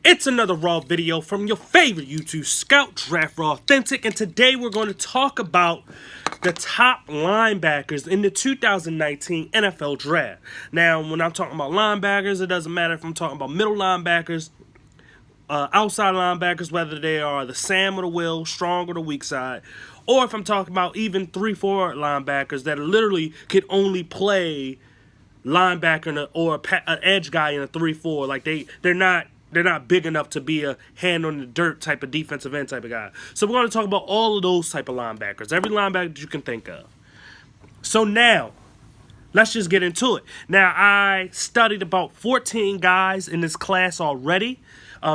It's another Raw video from your favorite YouTube Scout Draft Raw Authentic, and today we're going to talk about the top linebackers in the 2019 NFL Draft. Now, when I'm talking about linebackers, it doesn't matter if I'm talking about middle linebackers, outside linebackers, whether they are the Sam or the Will, strong or the weak side, or if I'm talking about even 3-4 linebackers that literally could only play linebacker or an edge guy in a 3-4. Like they're not big enough to be a hand on the dirt type of defensive end type of guy. So we're going to talk about all of those type of linebackers, every linebacker that you can think of. So now, let's just get into it. Now, I studied about 14 guys in this class already.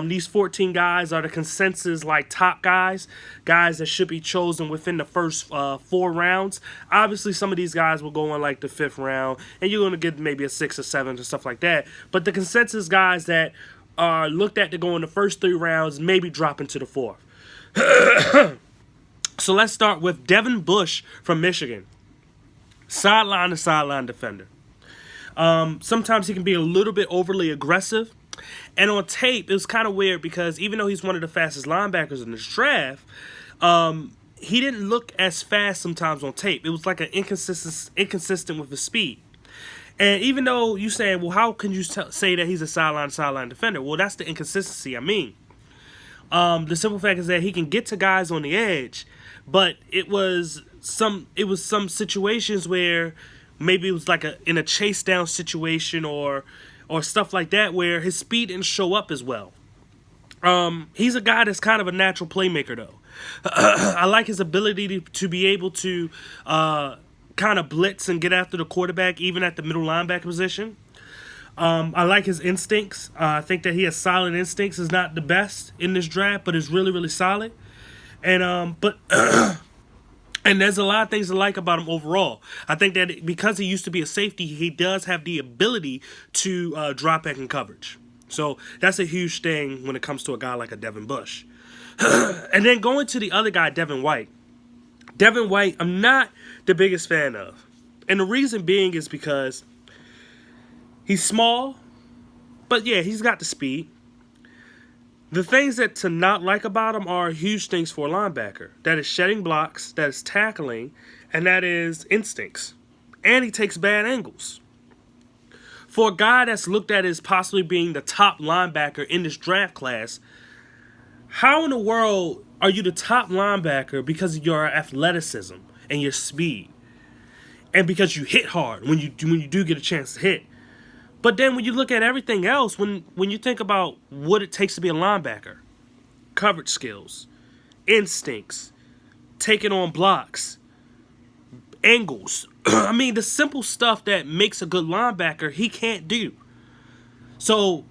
These 14 guys are the consensus, like, top guys that should be chosen within the first 4 rounds. Obviously, some of these guys will go in, like, the 5th round, and you're going to get maybe a 6th or 7th or stuff like that. But the consensus guys that are looked at to go in the first 3 rounds, maybe drop into the 4th. So let's start with Devin Bush from Michigan. Sideline to sideline defender. Sometimes he can be a little bit overly aggressive. And on tape, it was kind of weird because even though he's one of the fastest linebackers in this draft, he didn't look as fast sometimes on tape. It was like an inconsistent with his speed. And even though you say, well, how can you say that he's a sideline defender? Well, that's the inconsistency I mean. The simple fact is that he can get to guys on the edge, but it was some situations where maybe it was like in a chase down situation or stuff like that where his speed didn't show up as well. He's a guy that's kind of a natural playmaker though. I like his ability to be able to kind of blitz and get after the quarterback, even at the middle linebacker position. I like his instincts. I think that he has solid instincts. Is not the best in this draft, but is really, really solid. And and there's a lot of things to like about him overall. I think that because he used to be a safety, he does have the ability to drop back in coverage. So that's a huge thing when it comes to a guy like a Devin Bush. And then going to the other guy, Devin White. Devin White, I'm not the biggest fan of. And the reason being is because he's small, but yeah, he's got the speed. The things that to not like about him are huge things for a linebacker. That is shedding blocks, that is tackling, and that is instincts. And he takes bad angles. For a guy that's looked at as possibly being the top linebacker in this draft class, how in the world are you the top linebacker because of your athleticism and your speed? And because you hit hard when you do get a chance to hit. But then when you look at everything else, when you think about what it takes to be a linebacker, coverage skills, instincts, taking on blocks, angles. I mean, the simple stuff that makes a good linebacker, he can't do. So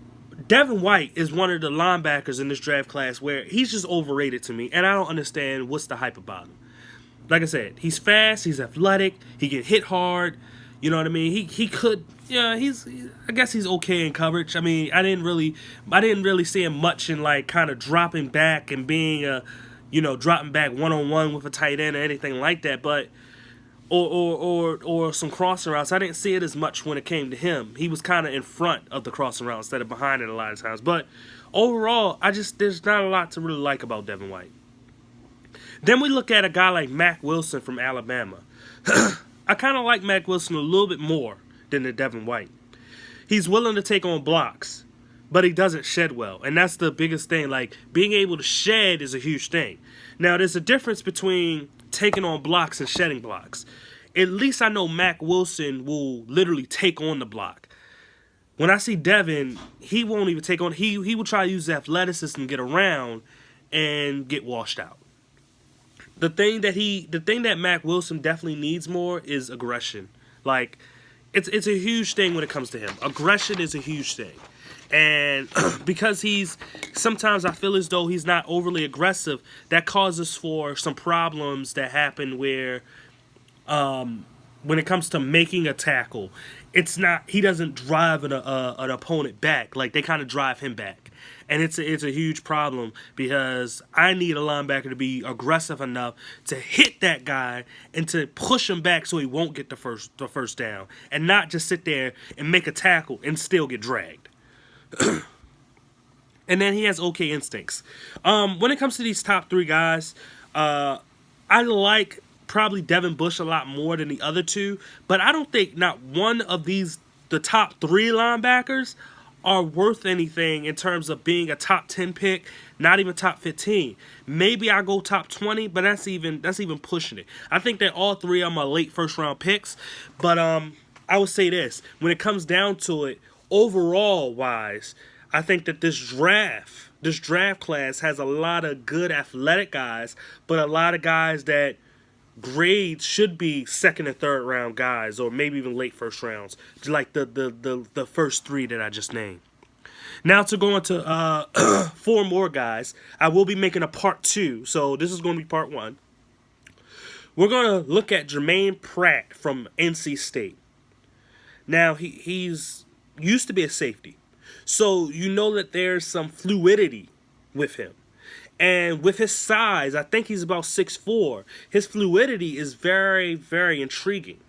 Devin White is one of the linebackers in this draft class where he's just overrated to me, and I don't understand what's the hype about him. Like I said, he's fast, he's athletic, he can hit hard. You know what I mean? He could, yeah. I guess he's okay in coverage. I mean, I didn't really see him much in like kind of dropping back and being dropping back 1-on-1 with a tight end or anything like that. But or some crossing routes. I didn't see it as much when it came to him. He was kind of in front of the crossing route instead of behind it a lot of times. But overall, there's not a lot to really like about Devin White. Then we look at a guy like Mack Wilson from Alabama. I kind of like Mack Wilson a little bit more than the Devin White. He's willing to take on blocks, but he doesn't shed well. And that's the biggest thing. Like, being able to shed is a huge thing. Now, there's a difference between taking on blocks and shedding blocks. At least I know Mack Wilson will literally take on the block. When I see Devin, he won't even take on. He will try to use his athleticism to get around and get washed out. The thing that Mack Wilson definitely needs more is aggression. Like, it's a huge thing when it comes to him. Aggression is a huge thing. And because sometimes I feel as though he's not overly aggressive, that causes for some problems that happen where when it comes to making a tackle, he doesn't drive an opponent back. Like, they kind of drive him back. And it's a huge problem because I need a linebacker to be aggressive enough to hit that guy and to push him back so he won't get the first down, and not just sit there and make a tackle and still get dragged. and then he has okay instincts. When it comes to these top three guys, I like probably Devin Bush a lot more than the other two, but I don't think not one of the top three linebackers, are worth anything in terms of being a top 10 pick, not even top 15. Maybe I go top 20, but that's even pushing it. I think that all three are my late first round picks, but I would say this, when it comes down to it, overall wise, I think that this draft class has a lot of good athletic guys, but a lot of guys that grades should be second and third round guys, or maybe even late first rounds, like the first three that I just named. Now to go into four more guys, I will be making a part 2, so this is going to be part 1. We're going to look at Jermaine Pratt from NC State. Now he's used to be a safety, so you know that there's some fluidity with him. And with his size, I think he's about 6'4". His fluidity is very, very intriguing.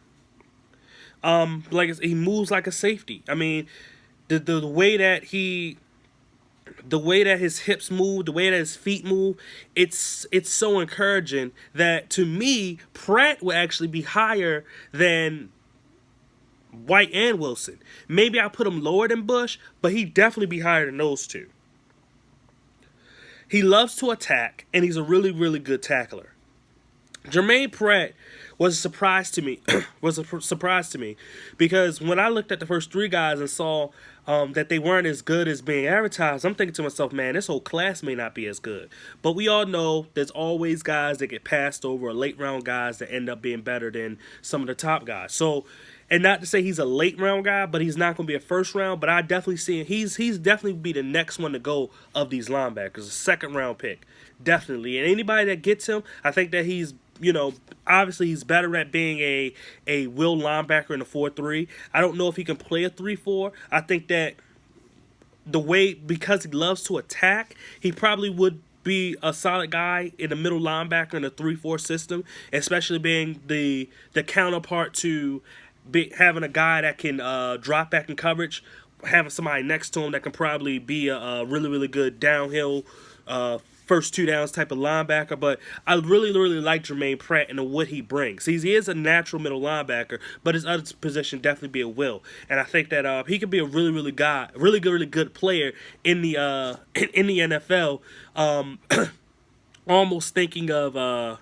He moves like a safety. I mean, the way that his hips move, the way that his feet move, it's so encouraging that to me, Pratt will actually be higher than White and Wilson. Maybe I put him lower than Bush, but he'd definitely be higher than those two. He loves to attack, and he's a really, really good tackler. Jermaine Pratt was a surprise to me. Because when I looked at the first three guys and saw that they weren't as good as being advertised, I'm thinking to myself, man, this whole class may not be as good. But we all know there's always guys that get passed over, or late round guys that end up being better than some of the top guys. So, and not to say he's a late round guy, but he's not going to be a first round. But I definitely see him. He's definitely be the next one to go of these linebackers, a second round pick, definitely. And anybody that gets him, I think that he's, obviously he's better at being a will linebacker in a 4-3. I don't know if he can play a 3-4. I think that because he loves to attack, he probably would be a solid guy in the middle linebacker in a 3-4 system, especially being the counterpart to having a guy that can drop back in coverage, having somebody next to him that can probably be a really, really good downhill first two downs type of linebacker. But I really, really like Jermaine Pratt and what he brings. He is a natural middle linebacker, but his other position definitely be a will. And I think that he could be a really, really good player in the NFL. Almost thinking of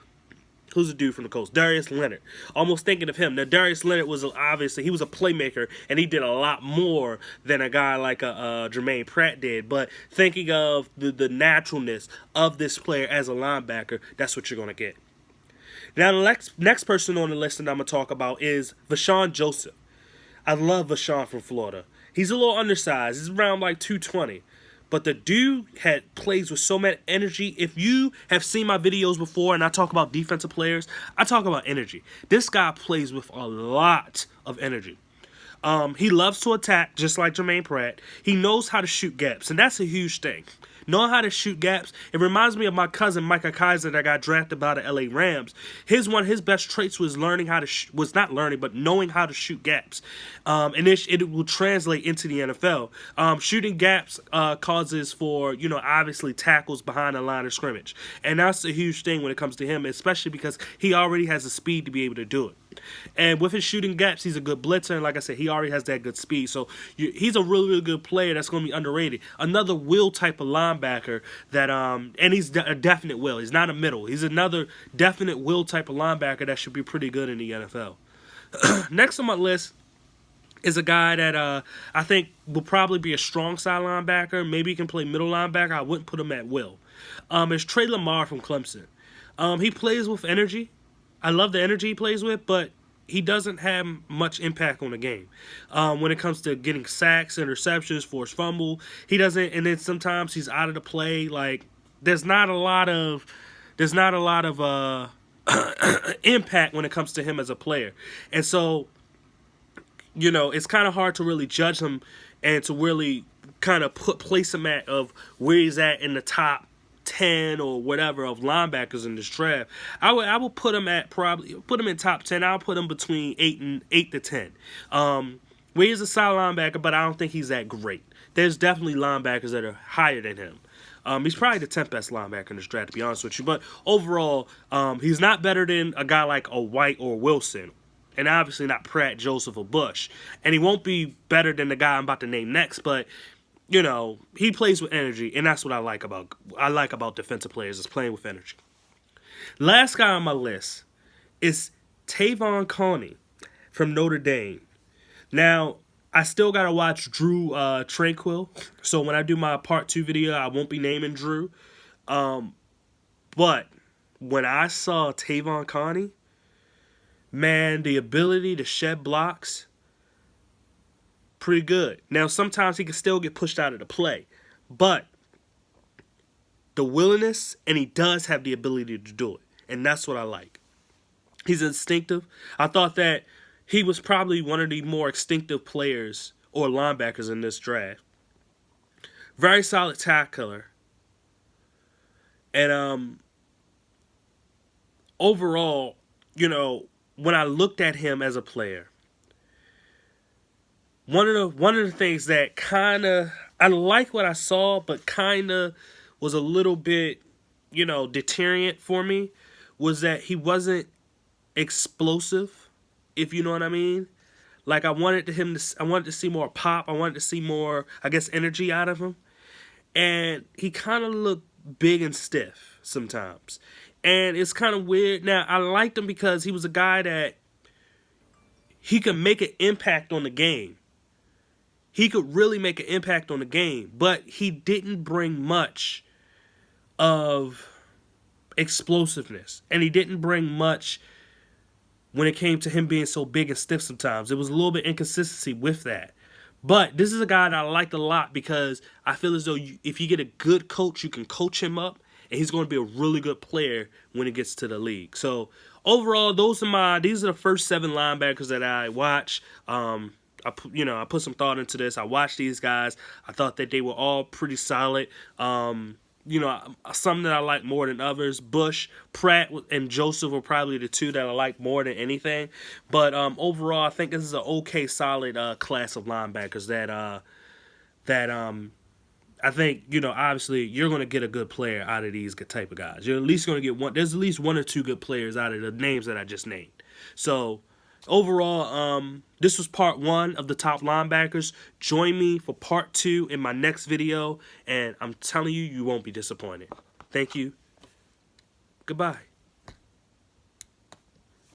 who's the dude from the Colts? Darius Leonard. Almost thinking of him. Now, Darius Leonard was obviously, he was a playmaker, and he did a lot more than a guy like Jermaine Pratt did. But thinking of the naturalness of this player as a linebacker, that's what you're going to get. Now, the next person on the list that I'm going to talk about is Vashawn Joseph. I love Vashawn from Florida. He's a little undersized. He's around like 220. But the dude plays with so much energy. If you have seen my videos before and I talk about defensive players, I talk about energy. This guy plays with a lot of energy. He loves to attack, just like Jermaine Pratt. He knows how to shoot gaps, and that's a huge thing. Knowing how to shoot gaps, it reminds me of my cousin Micah Kaiser that got drafted by the LA Rams. One of his best traits was knowing how to shoot gaps, and it will translate into the NFL. Shooting gaps causes for obviously tackles behind the line of scrimmage, and that's a huge thing when it comes to him, especially because he already has the speed to be able to do it. And with his shooting gaps, he's a good blitzer. And like I said, he already has that good speed. So he's a really, really good player that's going to be underrated. Another will type of linebacker that, and he's a definite will. He's not a middle. He's another definite will type of linebacker that should be pretty good in the NFL. Next on my list is a guy that I think will probably be a strong side linebacker. Maybe he can play middle linebacker. I wouldn't put him at will. It's Trey Lamar from Clemson. He plays with energy. I love the energy he plays with, but he doesn't have much impact on the game. When it comes to getting sacks, interceptions, forced fumble, he doesn't. And then sometimes he's out of the play. Like there's not a lot of impact when it comes to him as a player. And so, it's kind of hard to really judge him and to really kind of place him at of where he's at in the top 10 or whatever of linebackers in this draft. I would put him in top 10. I'll put him between 8 to 10. Where he's a solid linebacker, but I don't think he's that great. there's definitely linebackers that are higher than him. He's probably the 10th best linebacker in this draft, to be honest with you. But overall, he's not better than a guy like a White or Wilson. And obviously not Pratt, Joseph, or Bush. And he won't be better than the guy I'm about to name next, but, you know, he plays with energy, and that's what I like about defensive players, is playing with energy. Last guy on my list is Tavon Coney from Notre Dame. Now, I still got to watch Drew Tranquill, so when I do my part 2 video, I won't be naming Drew. But when I saw Tavon Coney, man, the ability to shed blocks, pretty good. Now, sometimes he can still get pushed out of the play, but the willingness, and he does have the ability to do it, and that's what I like. He's instinctive. I thought that he was probably one of the more instinctive players or linebackers in this draft. Very solid tackler. And overall, you know, when I looked at him as a player, one of the things that kind of, I like what I saw, but kind of was a little bit, you know, deterrent for me, was that he wasn't explosive, if you know what I mean. Like, I wanted to see more pop. I wanted to see more, I guess, energy out of him. And he kind of looked big and stiff sometimes. And it's kind of weird. Now, I liked him because he was a guy that he could make an impact on the game. He could really make an impact on the game. But he didn't bring much of explosiveness. And he didn't bring much when it came to him being so big and stiff sometimes. There was a little bit of inconsistency with that. But this is a guy that I liked a lot because I feel as though if you get a good coach, you can coach him up, and he's going to be a really good player when he gets to the league. So overall, these are the first 7 linebackers that I watched. I put some thought into this. I watched these guys. I thought that they were all pretty solid. Some that I like more than others. Bush, Pratt, and Joseph were probably the 2 that I like more than anything. But overall, I think this is an okay, solid class of linebackers that I think, you know, obviously you're going to get a good player out of these type of guys. You're at least going to get one. There's at least 1 or 2 good players out of the names that I just named. So overall, this was part 1 of the top linebackers. Join me for part 2 in my next video, and I'm telling you, you won't be disappointed. Thank you. Goodbye.